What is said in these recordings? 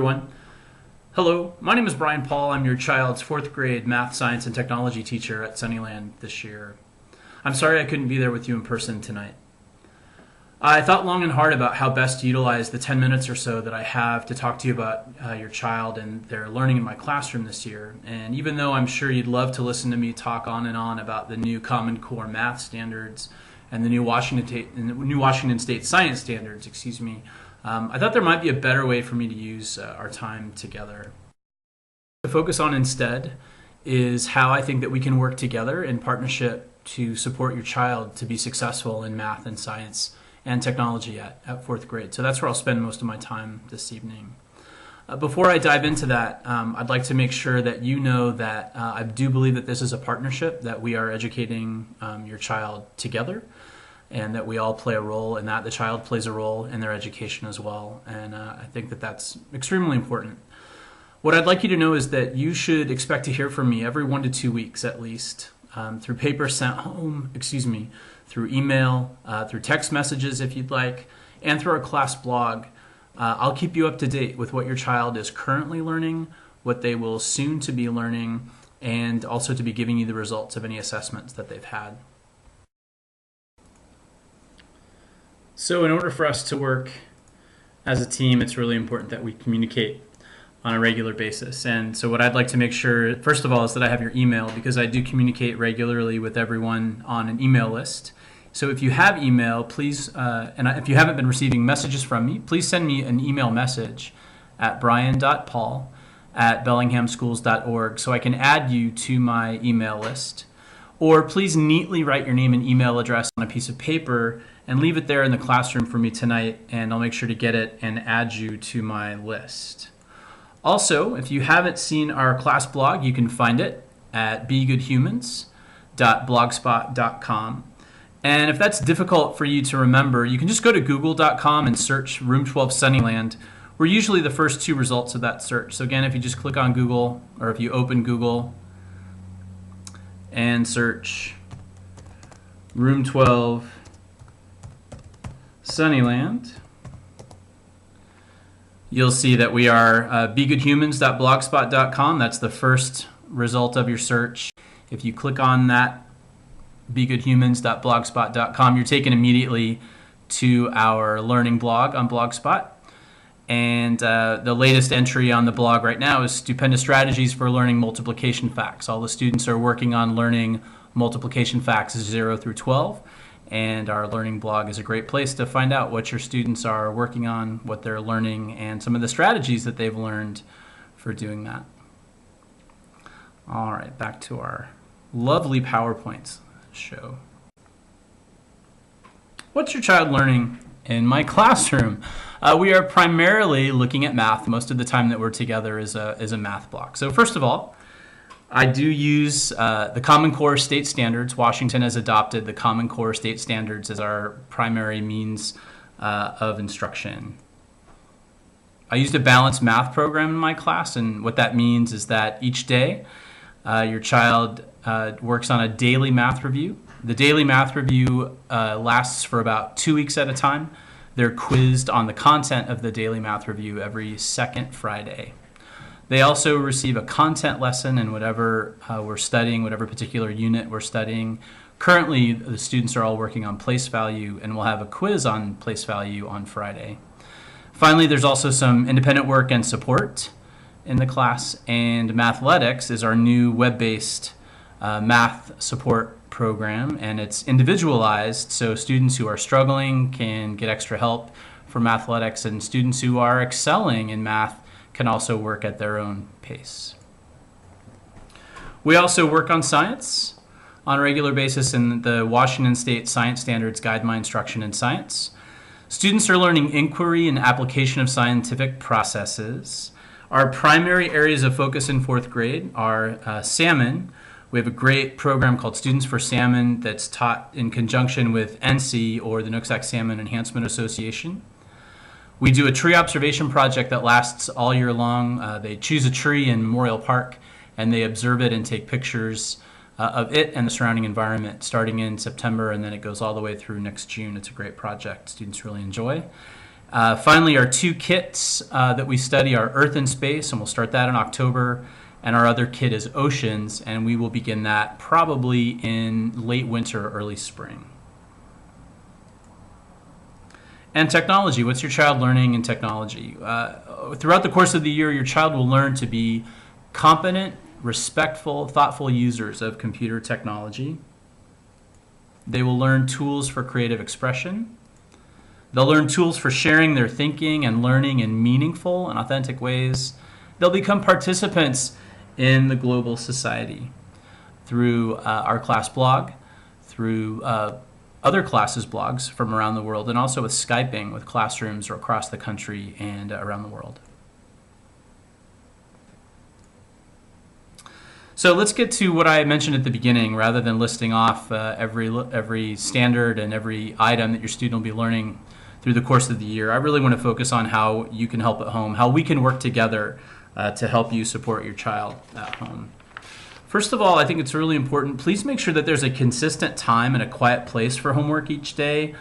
everyone. Hello, my name is Brian Pahl. I'm your child's 4th grade math, science, and technology teacher at Sunnyland this year. I'm sorry I couldn't be there with you in person tonight. I thought long and hard about how best to utilize the 10 minutes or so that I have to talk to you about your child and their learning in my classroom this year. And even though I'm sure you'd love to listen to me talk on and on about the new Common Core math standards and the new Washington State science standards, I thought there might be a better way for me to use our time together. To focus on instead is how I think that we can work together in partnership to support your child to be successful in math and science and technology at 4th grade. So that's where I'll spend most of my time this evening. Before I dive into that, I'd like to make sure that you know that I do believe that this is a partnership, that we are educating your child together, and that we all play a role in that. The child plays a role in their education as well, and I think that that's extremely important. What I'd like you to know is that you should expect to hear from me every 1 to 2 weeks at least, through paper sent home, through email, through text messages if you'd like, and through our class blog. I'll keep you up to date with what your child is currently learning, what they will soon to be learning, and also to be giving you the results of any assessments that they've had. So in order for us to work as a team, it's really important that we communicate on a regular basis. And so what I'd like to make sure, first of all, is that I have your email, because I do communicate regularly with everyone on an email list. So if you have email, please, if you haven't been receiving messages from me, please send me an email message at brian.pahl@bellinghamschools.org so I can add you to my email list. Or please neatly write your name and email address on a piece of paper and leave it there in the classroom for me tonight, and I'll make sure to get it and add you to my list. Also, if you haven't seen our class blog, you can find it at begoodhumans.blogspot.com. And if that's difficult for you to remember, you can just go to google.com and search Room 12 Sunnyland. We're usually the first 2 results of that search. So again, if you just click on Google, or if you open Google and search Room 12 Sunnyland, you'll see that we are begoodhumans.blogspot.com. That's the first result of your search. If you click on that, begoodhumans.blogspot.com, you're taken immediately to our learning blog on Blogspot. And the latest entry on the blog right now is Stupendous Strategies for Learning Multiplication Facts. All the students are working on learning multiplication facts 0 through 12. And our learning blog is a great place to find out what your students are working on, what they're learning, and some of the strategies that they've learned for doing that. All right, back to our lovely PowerPoints show. What's your child learning in my classroom? We are primarily looking at math. Most of the time that we're together is a math block. So first of all, I do use the Common Core State Standards. Washington has adopted the Common Core State Standards as our primary means of instruction. I used a balanced math program in my class, and what that means is that each day your child works on a daily math review. The daily math review lasts for about 2 weeks at a time. They're quizzed on the content of the daily math review every second Friday. They also receive a content lesson in whatever we're studying, whatever particular unit we're studying. Currently, the students are all working on place value, and we'll have a quiz on place value on Friday. Finally, there's also some independent work and support in the class, and Mathletics is our new web-based math support program, and it's individualized, so students who are struggling can get extra help from Mathletics, and students who are excelling in math can also work at their own pace. We also work on science on a regular basis in the Washington State Science Standards Guide My Instruction in Science. Students are learning inquiry and application of scientific processes. Our primary areas of focus in 4th grade are salmon. We have a great program called Students for Salmon that's taught in conjunction with NC, or the Nooksack Salmon Enhancement Association. We do a tree observation project that lasts all year long. They choose a tree in Memorial Park and they observe it and take pictures of it and the surrounding environment starting in September, and then it goes all the way through next June. It's a great project students really enjoy. Finally, our two kits that we study are Earth and Space, and we'll start that in October. And our other kit is Oceans, and we will begin that probably in late winter or early spring. And technology. What's your child learning in technology? Throughout the course of the year, your child will learn to be competent, respectful, thoughtful users of computer technology. They will learn tools for creative expression. They'll learn tools for sharing their thinking and learning in meaningful and authentic ways. They'll become participants in the global society through our class blog, through other classes' blogs from around the world, and also with Skyping with classrooms across the country and around the world. So let's get to what I mentioned at the beginning. Rather than listing off every standard and every item that your student will be learning through the course of the year, I really want to focus on how you can help at home, how we can work together to help you support your child at home. First of all, I think it's really important. Please make sure that there's a consistent time and a quiet place for homework each day.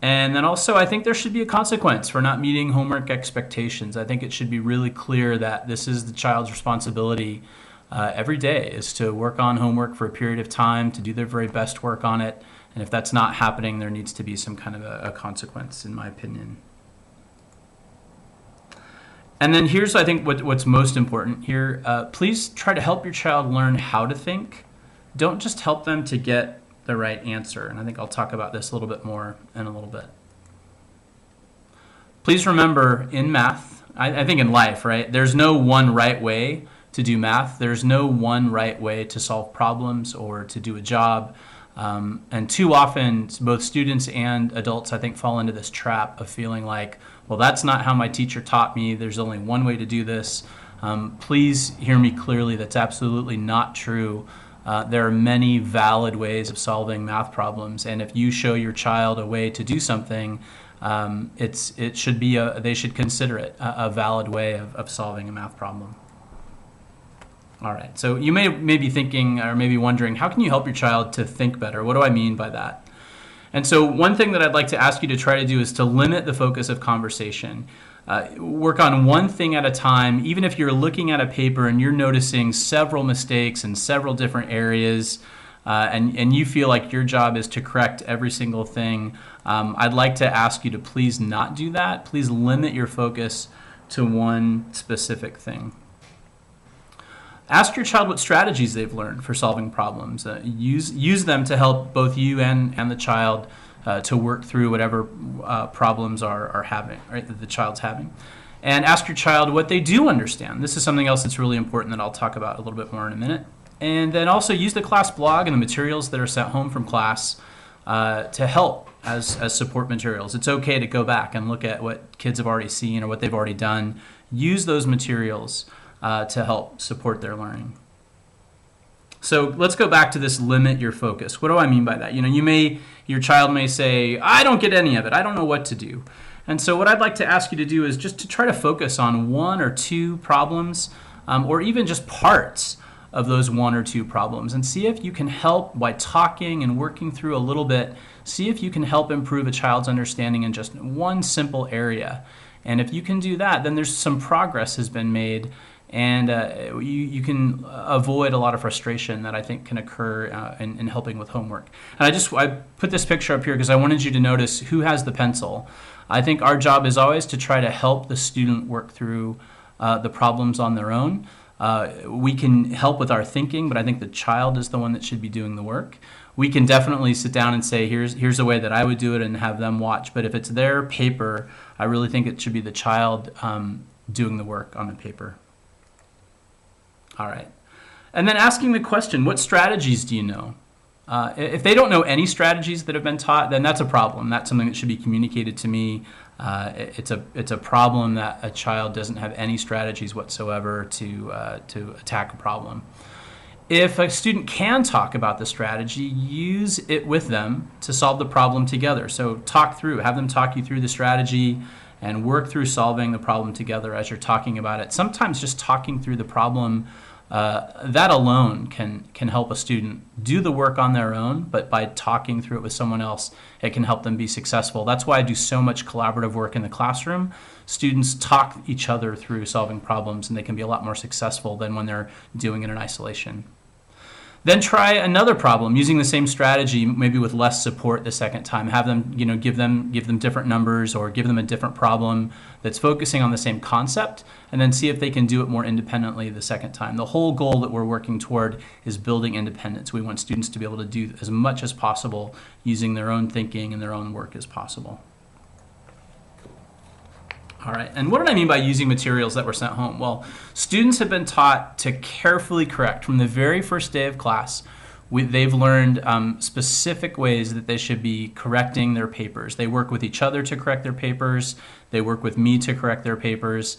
And then also, I think there should be a consequence for not meeting homework expectations. I think it should be really clear that this is the child's responsibility every day, is to work on homework for a period of time, to do their very best work on it. And if that's not happening, there needs to be some kind of a consequence, in my opinion. And then here's, I think, what's most important here. Please try to help your child learn how to think. Don't just help them to get the right answer. And I think I'll talk about this a little bit more in a little bit. Please remember, in math, I think in life, right, there's no one right way to do math. There's no one right way to solve problems or to do a job. And too often, both students and adults, I think, fall into this trap of feeling like, well, that's not how my teacher taught me. There's only one way to do this. Please hear me clearly. That's absolutely not true. There are many valid ways of solving math problems, and if you show your child a way to do something, they should consider it a valid way of solving a math problem. All right, so you may be thinking or maybe wondering, how can you help your child to think better? What do I mean by that? And so one thing that I'd like to ask you to try to do is to limit the focus of conversation. Work on one thing at a time. Even if you're looking at a paper and you're noticing several mistakes in several different areas, and you feel like your job is to correct every single thing, I'd like to ask you to please not do that. Please limit your focus to one specific thing. Ask your child what strategies they've learned for solving problems. Use them to help both you and the child to work through whatever problems are having, right, that the child's having. And ask your child what they do understand. This is something else that's really important that I'll talk about a little bit more in a minute. And then also use the class blog and the materials that are sent home from class to help as support materials. It's okay to go back and look at what kids have already seen or what they've already done. Use those materials to help support their learning. So let's go back to this limit your focus. What do I mean by that? Your child may say, I don't get any of it. I don't know what to do. And so what I'd like to ask you to do is just to try to focus on one or two problems, or even just parts of those one or two problems, and see if you can help by talking and working through a little bit, see if you can help improve a child's understanding in just one simple area. And if you can do that, then there's some progress has been made, and you can avoid a lot of frustration that I think can occur in helping with homework. And I put this picture up here because I wanted you to notice who has the pencil. I think our job is always to try to help the student work through the problems on their own. We can help with our thinking, but I think the child is the one that should be doing the work. We can definitely sit down and say, here's a way that I would do it, and have them watch. But if it's their paper, I really think it should be the child doing the work on the paper. All right. And then asking the question, what strategies do you know? If they don't know any strategies that have been taught, then that's a problem. That's something that should be communicated to me. It's a problem that a child doesn't have any strategies whatsoever to attack a problem. If a student can talk about the strategy, use it with them to solve the problem together. So have them talk you through the strategy and work through solving the problem together as you're talking about it. Sometimes just talking through the problem that alone can help a student do the work on their own, but by talking through it with someone else, it can help them be successful. That's why I do so much collaborative work in the classroom. Students talk each other through solving problems, and they can be a lot more successful than when they're doing it in isolation. Then try another problem using the same strategy, maybe with less support the second time. Have them, give them different numbers, or give them a different problem that's focusing on the same concept, and then see if they can do it more independently the second time. The whole goal that we're working toward is building independence. We want students to be able to do as much as possible using their own thinking and their own work as possible. All right, and what did I mean by using materials that were sent home? Well, students have been taught to carefully correct from the very first day of class. They've learned specific ways that they should be correcting their papers. They work with each other to correct their papers. They work with me to correct their papers.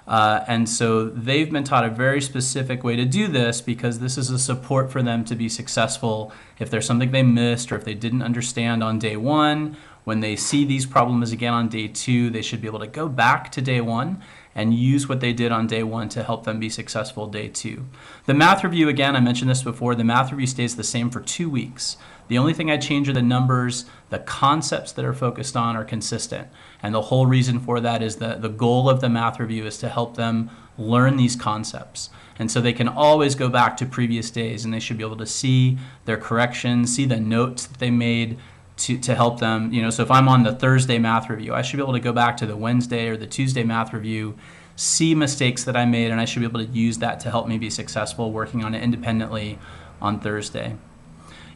And so they've been taught a very specific way to do this, because this is a support for them to be successful. If there's something they missed or if they didn't understand on day one, when they see these problems again on day two, they should be able to go back to day one and use what they did on day one to help them be successful day two. The math review, again, I mentioned this before, the math review stays the same for 2 weeks. The only thing I change are the numbers. The concepts that are focused on are consistent. And the whole reason for that is that the goal of the math review is to help them learn these concepts. And so they can always go back to previous days, and they should be able to see their corrections, see the notes that they made, to help them, so if I'm on the Thursday math review, I should be able to go back to the Wednesday or the Tuesday math review, see mistakes that I made, and I should be able to use that to help me be successful working on it independently on Thursday.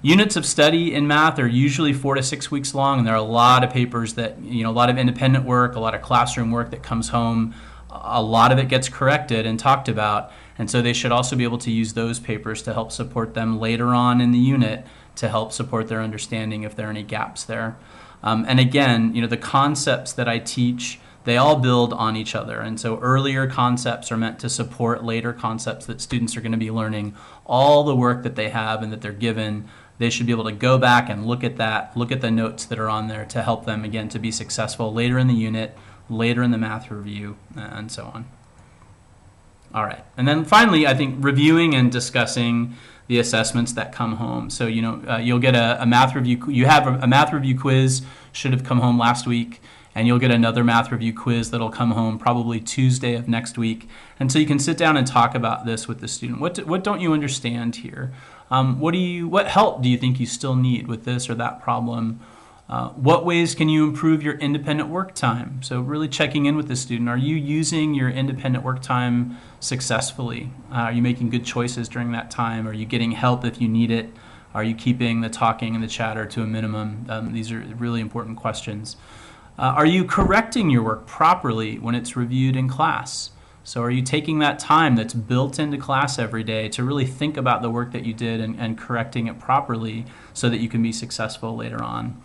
Units of study in math are usually 4 to 6 weeks long, and there are a lot of papers that, a lot of independent work, a lot of classroom work that comes home. A lot of it gets corrected and talked about, and so they should also be able to use those papers to help support them later on in the unit, to help support their understanding if there are any gaps there. And again, the concepts that I teach, they all build on each other. And so earlier concepts are meant to support later concepts that students are going to be learning. All the work that they have and that they're given, they should be able to go back and look at that, look at the notes that are on there to help them, again, to be successful later in the unit, later in the math review, and so on. All right. And then finally, I think reviewing and discussing the assessments that come home. So, you'll get a math review. You have a math review quiz, should have come home last week, and you'll get another math review quiz that'll come home probably Tuesday of next week. And so you can sit down and talk about this with the student. What don't you understand here? What help do you think you still need with this or that problem? What ways can you improve your independent work time? So really checking in with the student. Are you using your independent work time successfully? Are you making good choices during that time? Are you getting help if you need it? Are you keeping the talking and the chatter to a minimum? These are really important questions. Are you correcting your work properly when it's reviewed in class? So are you taking that time that's built into class every day to really think about the work that you did and correcting it properly so that you can be successful later on?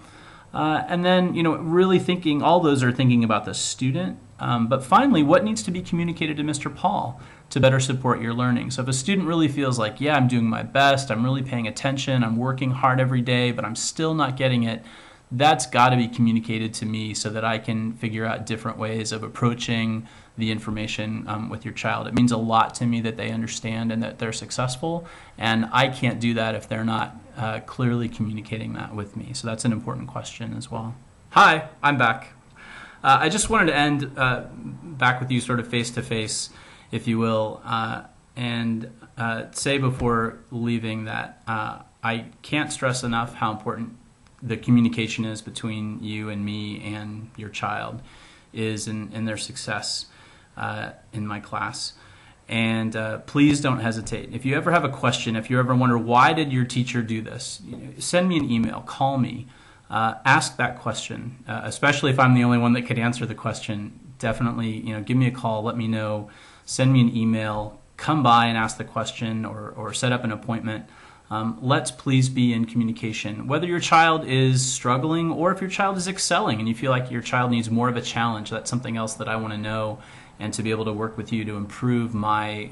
And then, really thinking, all those are thinking about the student. But finally, what needs to be communicated to Mr. Pahl to better support your learning? So if a student really feels like, yeah, I'm doing my best, I'm really paying attention, I'm working hard every day, but I'm still not getting it, that's got to be communicated to me so that I can figure out different ways of approaching the information with your child. It means a lot to me that they understand and that they're successful, and I can't do that if they're not clearly communicating that with me. So that's an important question as well. Hi, I'm back. I just wanted to end back with you sort of face-to-face, if you will, and say before leaving that I can't stress enough how important the communication is between you and me and your child is in their success in my class. And please don't hesitate. If you ever have a question, if you ever wonder, why did your teacher do this? Send me an email, call me, ask that question, especially if I'm the only one that could answer the question. Definitely, give me a call, let me know, send me an email, come by and ask the question or set up an appointment. Let's please be in communication. Whether your child is struggling or if your child is excelling and you feel like your child needs more of a challenge, that's something else that I want to know and to be able to work with you to improve my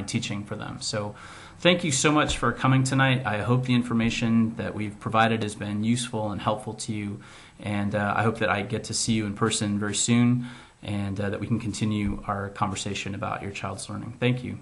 teaching for them. So thank you so much for coming tonight. I hope the information that we've provided has been useful and helpful to you, and I hope that I get to see you in person very soon and that we can continue our conversation about your child's learning. Thank you.